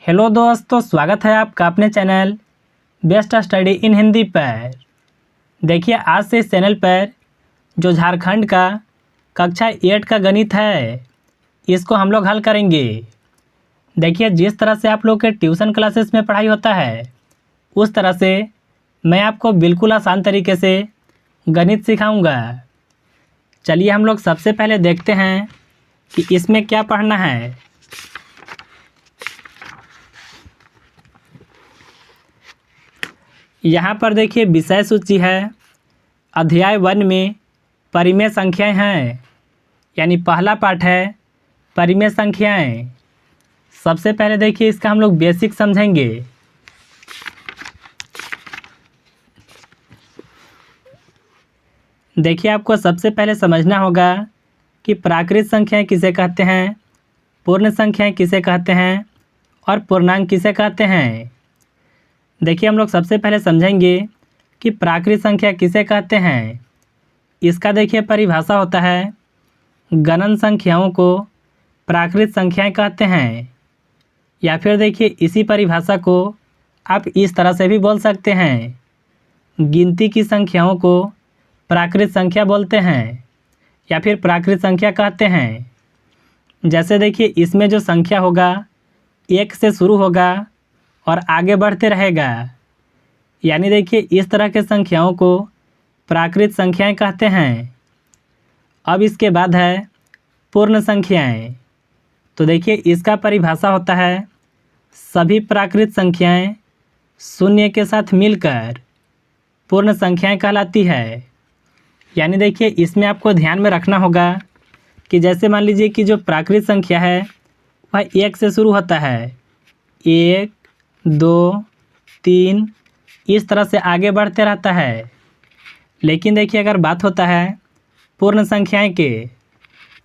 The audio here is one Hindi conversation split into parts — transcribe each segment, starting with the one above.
हेलो दोस्तों, स्वागत है आपका अपने channel best study in Hindi पर। देखिए, आज से इस चैनल पर जो झारखंड का कक्षा 8 का गणित है, इसको हम लोग हल करेंगे। देखिए, जिस तरह से आप लोग के ट्यूशन क्लासेस में पढ़ाई होता है, उस तरह से मैं आपको बिल्कुल आसान तरीके से गणित सिखाऊंगा। चलिए हम लोग सबसे पहले देखते हैं कि इसमें क्या पढ़ना है। यहाँ पर देखिए विषय सूची है। अध्याय 1 में परिमेय संख्याएं हैं, यानी पहला पाठ है परिमेय संख्याएं। सबसे पहले देखिए इसका हम लोग बेसिक समझेंगे। देखिए, आपको सबसे पहले समझना होगा कि प्राकृत संख्याएं किसे कहते हैं, पूर्ण संख्याएं किसे कहते हैं और पूर्णांक किसे कहते हैं। देखिए, हम लोग सबसे पहले समझेंगे कि प्राकृत संख्या किसे कहते हैं। इसका देखिए परिभाषा होता है, गणन संख्याओं को प्राकृत संख्याएं कहते हैं। या फिर देखिए इसी परिभाषा को आप इस तरह से भी बोल सकते हैं, गिनती की संख्याओं को प्राकृत संख्या बोलते हैं या फिर प्राकृत संख्या कहते हैं। जैसे देखिए इसमें जो संख्या होगा 1 से शुरू होगा और आगे बढ़ते रहेगा, यानी देखिए इस तरह के संख्याओं को प्राकृत संख्याएं कहते हैं। अब इसके बाद है पूर्ण संख्याएं। तो देखिए इसका परिभाषा होता है, सभी प्राकृत संख्याएं शून्य के साथ मिलकर पूर्ण संख्याएं कहलाती है। यानी देखिए इसमें आपको ध्यान में रखना होगा कि जैसे मान लीजिए कि जो प्राकृत संख्या है वह 1 से शुरू होता है, 1 2 3 इस तरह से आगे बढ़ते रहता है। लेकिन देखिए अगर बात होता है पूर्ण संख्याएं के,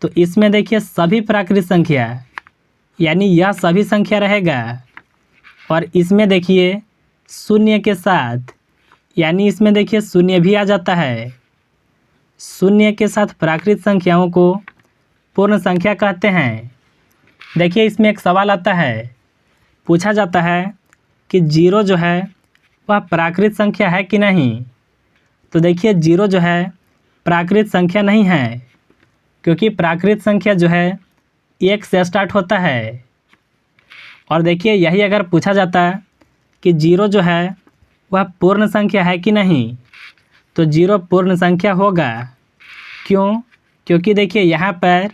तो इसमें देखिए सभी प्राकृत संख्या यानी यह सभी संख्या रहेगा और इसमें देखिए शून्य के साथ, यानी इसमें देखिए शून्य भी आ जाता है। शून्य के साथ प्राकृत संख्याओं को पूर्ण संख्या कहते हैं। देखिए इसमें एक सवाल आता है, पूछा जाता है कि 0 जो है वह प्राकृत संख्या है कि नहीं। तो देखिए 0 जो है प्राकृत संख्या नहीं है, क्योंकि प्राकृत संख्या जो है 1 से स्टार्ट होता है। और देखिए यही अगर पूछा जाता कि 0 जो है वह पूर्ण संख्या है कि नहीं, तो 0 पूर्ण संख्या होगा। क्यों? क्योंकि देखिए यहाँ पर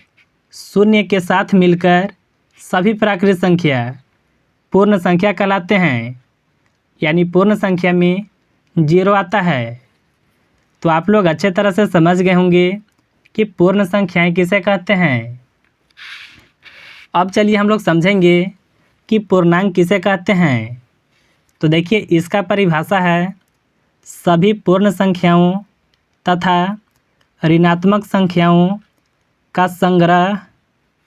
शून्य के साथ मिलकर सभी प्राकृत संख्या पूर्ण संख्या कहलाते हैं, यानी पूर्ण संख्या में 0 आता है। तो आप लोग अच्छे तरह से समझ गए होंगे कि पूर्ण संख्याएं किसे कहते हैं। अब चलिए हम लोग समझेंगे कि पूर्णांक किसे कहते हैं। तो देखिए इसका परिभाषा है, सभी पूर्ण संख्याओं तथा ऋणात्मक संख्याओं का संग्रह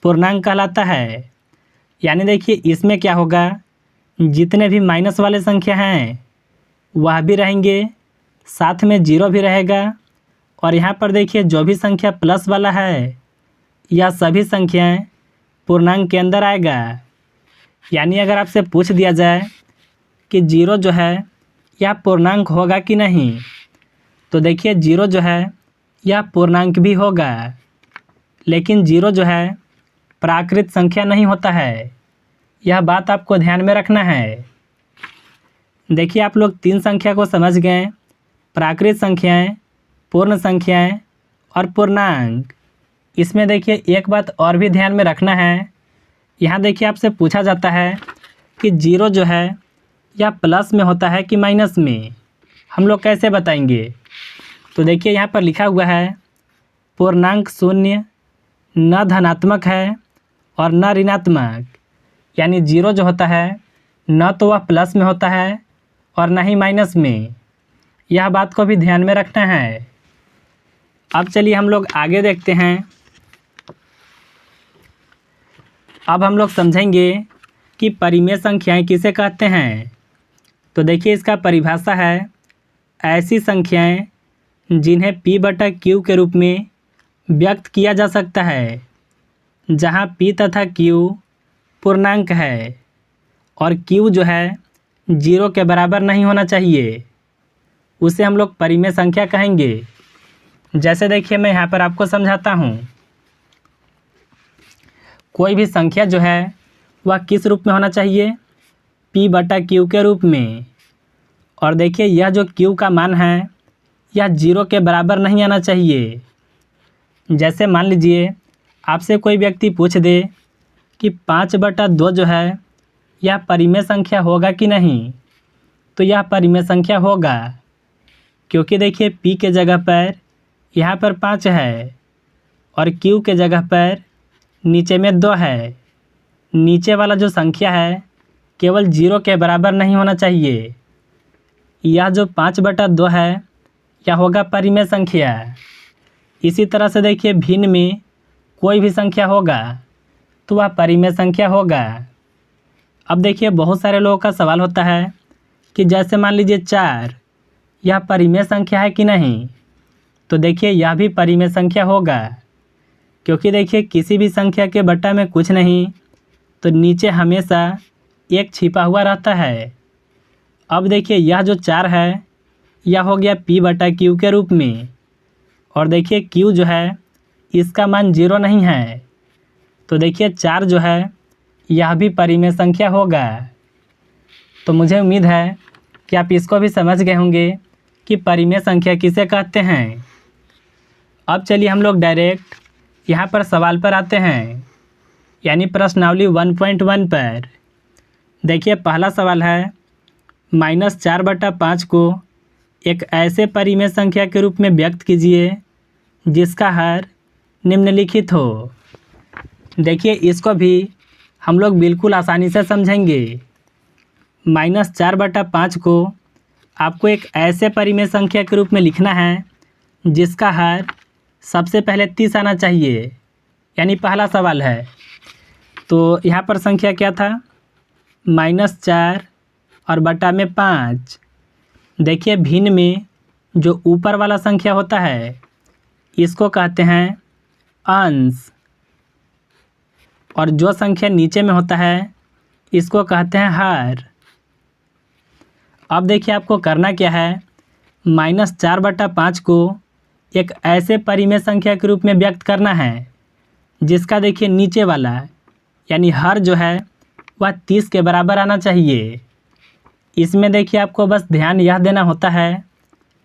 पूर्णांक कहलाता है। यानी देखिए इसमें क्या होगा, जितने भी माइनस वाले संख्या हैं वह भी रहेंगे, साथ में 0 भी रहेगा। और यहाँ पर देखिए जो भी संख्या प्लस वाला है, यह सभी संख्याएं पूर्णांक के अंदर आएगा। यानी अगर आपसे पूछ दिया जाए कि 0 जो है यह पूर्णांक होगा कि नहीं, तो देखिए 0 जो है यह पूर्णांक भी होगा, लेकिन 0 जो है प्राकृत संख्या नहीं होता है। यह बात आपको ध्यान में रखना है। देखिए आप लोग 3 संख्या को समझ गए, प्राकृत संख्याएं, पूर्ण संख्याएं और पूर्णांक। इसमें देखिए एक बात और भी ध्यान में रखना है। यहाँ देखिए आपसे पूछा जाता है कि 0 जो है यह प्लस में होता है कि माइनस में, हम लोग कैसे बताएंगे। तो देखिए यहाँ पर लिखा हुआ है, पूर्णांक शून्य न धनात्मक है और न ऋणात्मक। यानी 0 जो होता है न तो वह प्लस में होता है और न ही माइनस में। यह बात को भी ध्यान में रखना है। अब चलिए हम लोग आगे देखते हैं। अब हम लोग समझेंगे कि परिमेय संख्याएं किसे कहते हैं। तो देखिए इसका परिभाषा है, ऐसी संख्याएं जिन्हें P/Q के रूप में व्यक्त किया जा सकता है, जहां P तथा Q पूर्णांक है और क्यू जो है 0 के बराबर नहीं होना चाहिए, उसे हम लोग परिमेय संख्या कहेंगे। जैसे देखिए मैं यहाँ पर आपको समझाता हूँ। कोई भी संख्या जो है वह किस रूप में होना चाहिए, P/Q के रूप में। और देखिए यह जो Q का मान है यह 0 के बराबर नहीं आना चाहिए। जैसे मान लीजिए आपसे कोई व्यक्ति पूछ दे कि 5/2 जो है यह परिमेय संख्या होगा कि नहीं, तो यह परिमेय संख्या होगा, क्योंकि देखिए P के जगह पर यहाँ पर 5 है और Q के जगह पर नीचे में 2 है। नीचे वाला जो संख्या है केवल 0 के बराबर नहीं होना चाहिए। यह जो 5/2 है यह होगा परिमेय संख्या। इसी तरह से देखिए भिन्न में कोई भी संख्या होगा तो वह परिमेय संख्या होगा। अब देखिए बहुत सारे लोगों का सवाल होता है कि जैसे मान लीजिए 4, यह परिमेय संख्या है कि नहीं, तो देखिए यह भी परिमेय संख्या होगा, क्योंकि देखिए किसी भी संख्या के बट्टा में कुछ नहीं तो नीचे हमेशा एक छिपा हुआ रहता है। अब देखिए यह जो 4 है यह हो गया P/Q के रूप में, और देखिए Q जो है इसका मान 0 नहीं है, तो देखिए 4 जो है यह भी परिमेय संख्या होगा। तो मुझे उम्मीद है कि आप इसको भी समझ गए होंगे कि परिमेय संख्या किसे कहते हैं। अब चलिए हम लोग डायरेक्ट यहाँ पर सवाल पर आते हैं, यानी प्रश्नावली 1.1 पर। देखिए पहला सवाल है, -4/5 को एक ऐसे परिमेय संख्या के रूप में व्यक्त कीजिए जिसका हर निम्नलिखित हो। देखिए इसको भी हम लोग बिल्कुल आसानी से समझेंगे। -4/5 को आपको एक ऐसे परिमेय संख्या के रूप में लिखना है जिसका हर सबसे पहले 30 आना चाहिए, यानी पहला सवाल है। तो यहाँ पर संख्या क्या था, -4 और बटा में 5। देखिए भिन्न में जो ऊपर वाला संख्या होता है इसको कहते हैं अंश, और जो संख्या नीचे में होता है इसको कहते हैं हर। अब देखिए आपको करना क्या है, -4/5 को एक ऐसे परिमेय संख्या के रूप में व्यक्त करना है जिसका देखिए नीचे वाला यानी हर जो है वह 30 के बराबर आना चाहिए। इसमें देखिए आपको बस ध्यान यह देना होता है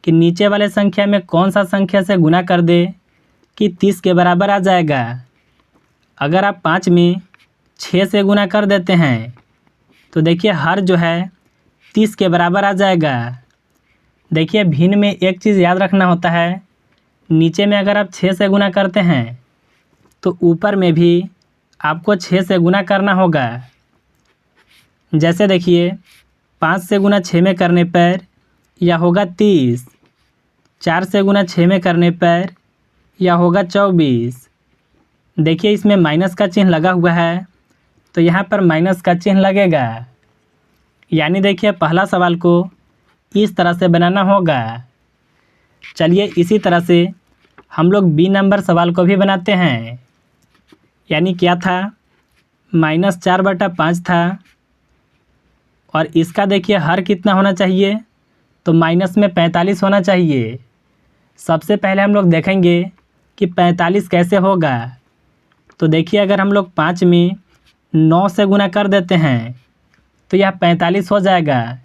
कि नीचे वाले संख्या में कौन सा संख्या से गुना कर दे कि 30 के बराबर आ जाएगा। अगर आप 5 में 6 से गुना कर देते हैं तो देखिए हर जो है 30 के बराबर आ जाएगा। देखिए भिन्न में एक चीज़ याद रखना होता है, नीचे में अगर आप 6 से गुना करते हैं तो ऊपर में भी आपको 6 से गुना करना होगा। जैसे देखिए 5 से गुना 6 में करने पर यह होगा 30, 4 से गुना 6 में करने पर यह होगा 24। देखिए इसमें माइनस का चिन्ह लगा हुआ है तो यहाँ पर माइनस का चिन्ह लगेगा, यानी देखिए पहला सवाल को इस तरह से बनाना होगा। चलिए इसी तरह से हम लोग बी नंबर सवाल को भी बनाते हैं, यानी क्या था, -4/5 था और इसका देखिए हर कितना होना चाहिए, तो माइनस में 45 होना चाहिए। सबसे पहले हम लोग देखेंगे कि 45 कैसे होगा। तो देखिए अगर हम लोग 5 में 9 से गुना कर देते हैं तो यह 45 हो जाएगा,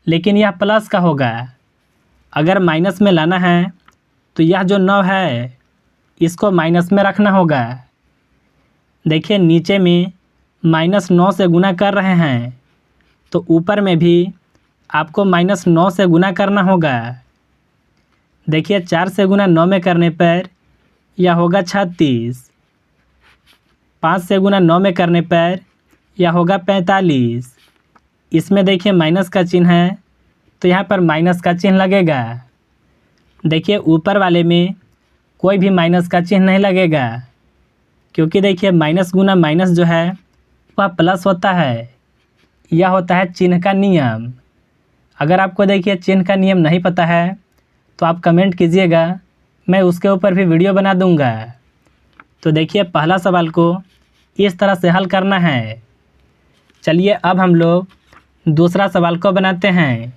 लेकिन यह प्लस का होगा। अगर माइनस में लाना है तो यह जो 9 है इसको माइनस में रखना होगा। देखिए नीचे में -9 से गुना कर रहे हैं तो ऊपर में भी आपको -9 से गुना करना होगा। देखिए 4 से गुना 9 में करने पर यह होगा 36, 5 से गुना 9 में करने पर यह होगा 45। इसमें देखिए माइनस का चिन्ह है तो यहाँ पर माइनस का चिन्ह लगेगा। देखिए ऊपर वाले में कोई भी माइनस का चिन्ह नहीं लगेगा, क्योंकि देखिए माइनस गुना माइनस जो है वह प्लस होता है। यह होता है चिन्ह का नियम। अगर आपको देखिए चिन्ह का नियम नहीं पता है तो आप कमेंट कीजिएगा, मैं उसके ऊपर भी वीडियो बना दूंगा। तो देखिए पहला सवाल को इस तरह से हल करना है। चलिए अब हम लोग दूसरा सवाल को बनाते हैं।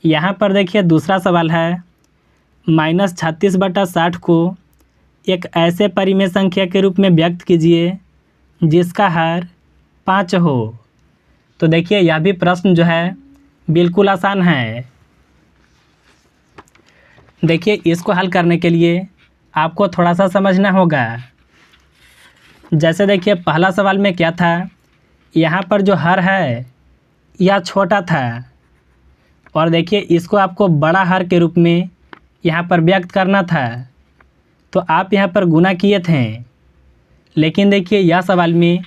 यहाँ पर देखिए दूसरा सवाल है, -36/60 को एक ऐसे परिमेय संख्या के रूप में व्यक्त कीजिए जिसका हर 5 हो। तो देखिए यह भी प्रश्न जो है बिल्कुल आसान है। देखिए इसको हल करने के लिए आपको थोड़ा सा समझना होगा। जैसे देखिए पहला सवाल में क्या था, यहाँ पर जो हर है यह छोटा था और देखिए इसको आपको बड़ा हर के रूप में यहाँ पर व्यक्त करना था, तो आप यहाँ पर गुना किए थे। लेकिन देखिए यह सवाल में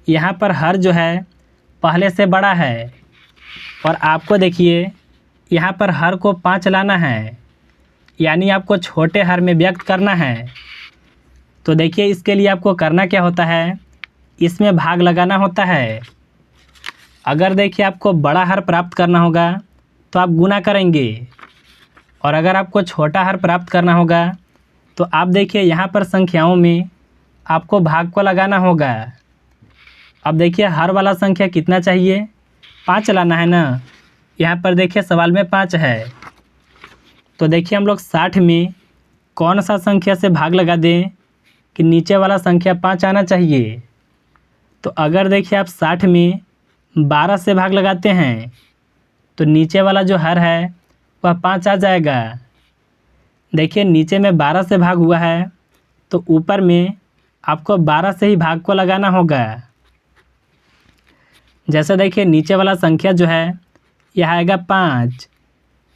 यहाँ पर हर जो है पहले से बड़ा है और आपको देखिए यहाँ पर हर को 5 लाना है, यानी आपको छोटे हर में व्यक्त करना है। तो देखिए इसके लिए आपको करना क्या होता है, इसमें भाग लगाना होता है। अगर देखिए आपको बड़ा हर प्राप्त करना होगा तो आप गुना करेंगे और अगर आपको छोटा हर प्राप्त करना होगा तो आप देखिए यहाँ पर संख्याओं में आपको भाग को लगाना होगा। अब देखिए हर वाला संख्या कितना चाहिए, 5 लाना है ना। यहाँ पर देखिए सवाल में 5 है, तो देखिए हम लोग 60 में कौन सा संख्या से भाग लगा दें कि नीचे वाला संख्या 5 आना चाहिए। तो अगर देखिए आप 60 में 12 से भाग लगाते हैं तो नीचे वाला जो हर है वह 5 आ जाएगा। देखिए नीचे में 12 से भाग हुआ है तो ऊपर में आपको 12 से ही भाग को लगाना होगा। जैसे देखिए नीचे वाला संख्या जो है यह आएगा 5,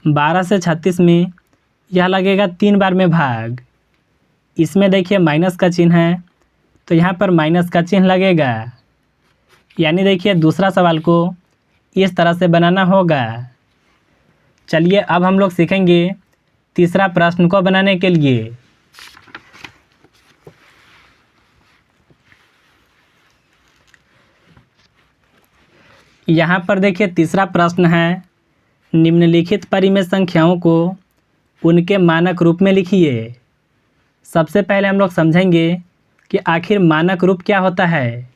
12 से 36 में यह लगेगा 3 बार में भाग। इसमें देखिए माइनस का चिन्ह है तो यहाँ पर माइनस का चिन्ह लगेगा, यानी देखिए दूसरा सवाल को इस तरह से बनाना होगा। चलिए अब हम लोग सीखेंगे तीसरा प्रश्न को बनाने के लिए। यहाँ पर देखिए तीसरा प्रश्न है, निम्नलिखित परिमेय संख्याओं को उनके मानक रूप में लिखिए। सबसे पहले हम लोग समझेंगे कि आखिर मानक रूप क्या होता है।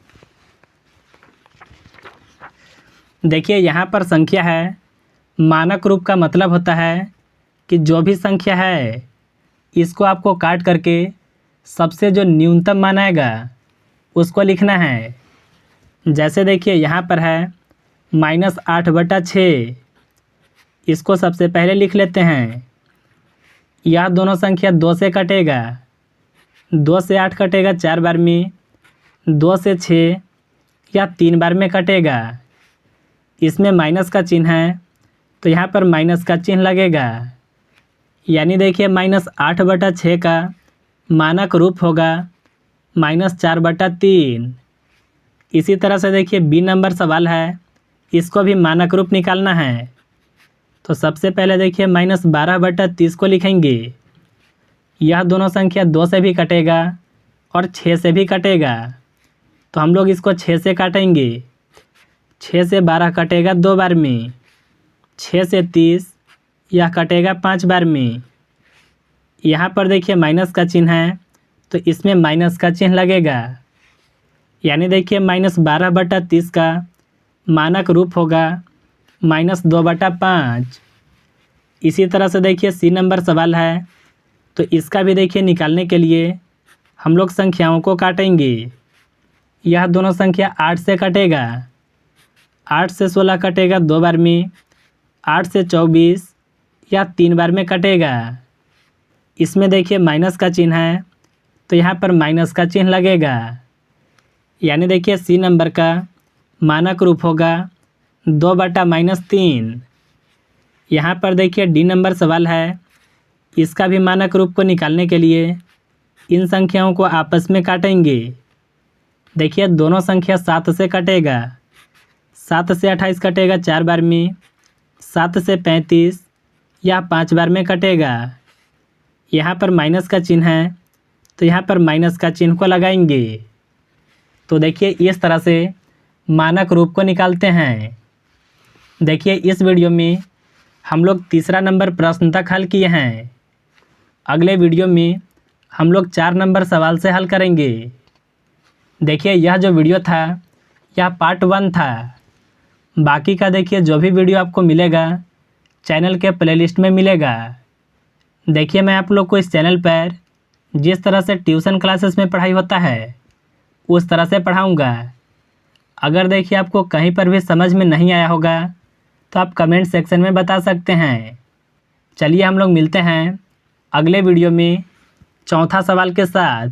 देखिए यहाँ पर संख्या है, मानक रूप का मतलब होता है कि जो भी संख्या है इसको आपको काट करके सबसे जो न्यूनतम मान आएगा उसको लिखना है। जैसे देखिए यहाँ पर है -8/6, इसको सबसे पहले लिख लेते हैं। यह दोनों संख्या 2 से कटेगा, 2 से 8 कटेगा 4 बार में, 2 से 6 या 3 बार में कटेगा। इसमें माइनस का चिन्ह है तो यहाँ पर माइनस का चिन्ह लगेगा, यानी देखिए -8/6 का मानक रूप होगा -4/3। इसी तरह से देखिए बी नंबर सवाल है, इसको भी मानक रूप निकालना है। तो सबसे पहले देखिए -12/30 को लिखेंगे। यह दोनों संख्या 2 से भी कटेगा और 6 से भी कटेगा, तो हम लोग इसको 6 से काटेंगे। 6 से 12 कटेगा 2 बार में, 6 से 30 यह कटेगा 5 बार में। यहाँ पर देखिए माइनस का चिन्ह है तो इसमें माइनस का चिन्ह लगेगा, यानी देखिए -12/30 का मानक रूप होगा -2/5। इसी तरह से देखिए सी नंबर सवाल है, तो इसका भी देखिए निकालने के लिए हम लोग संख्याओं को काटेंगे। यह दोनों संख्या 8 से कटेगा, 8 से 16 कटेगा 2 बार में, 8 से 24 या 3 बार में कटेगा। इसमें देखिए माइनस का चिन्ह है तो यहाँ पर माइनस का चिन्ह लगेगा, यानी देखिए सी नंबर का मानक रूप होगा 2/-3। यहाँ पर देखिए डी नंबर सवाल है, इसका भी मानक रूप को निकालने के लिए इन संख्याओं को आपस में काटेंगे। देखिए दोनों संख्या 7 से कटेगा, 7 से 28 कटेगा 4 बार में, 7 से 35 या 5 बार में कटेगा। यहाँ पर माइनस का चिन्ह है तो यहाँ पर माइनस का चिन्ह को लगाएंगे। तो देखिए इस तरह से मानक रूप को निकालते हैं। देखिए इस वीडियो में हम लोग तीसरा नंबर प्रश्न तक हल किए हैं। अगले वीडियो में हम लोग 4 नंबर सवाल से हल करेंगे। देखिए यह जो वीडियो था यह पार्ट 1 था। बाकी का देखिए जो भी वीडियो आपको मिलेगा चैनल के प्लेलिस्ट में मिलेगा। देखिए मैं आप लोग को इस चैनल पर जिस तरह से ट्यूशन क्लासेस में पढ़ाई होता है उस तरह से पढ़ाऊँगा। अगर देखिए आपको कहीं पर भी समझ में नहीं आया होगा तो आप कमेंट सेक्शन में बता सकते हैं। चलिए हम लोग मिलते हैं अगले वीडियो में चौथा सवाल के साथ।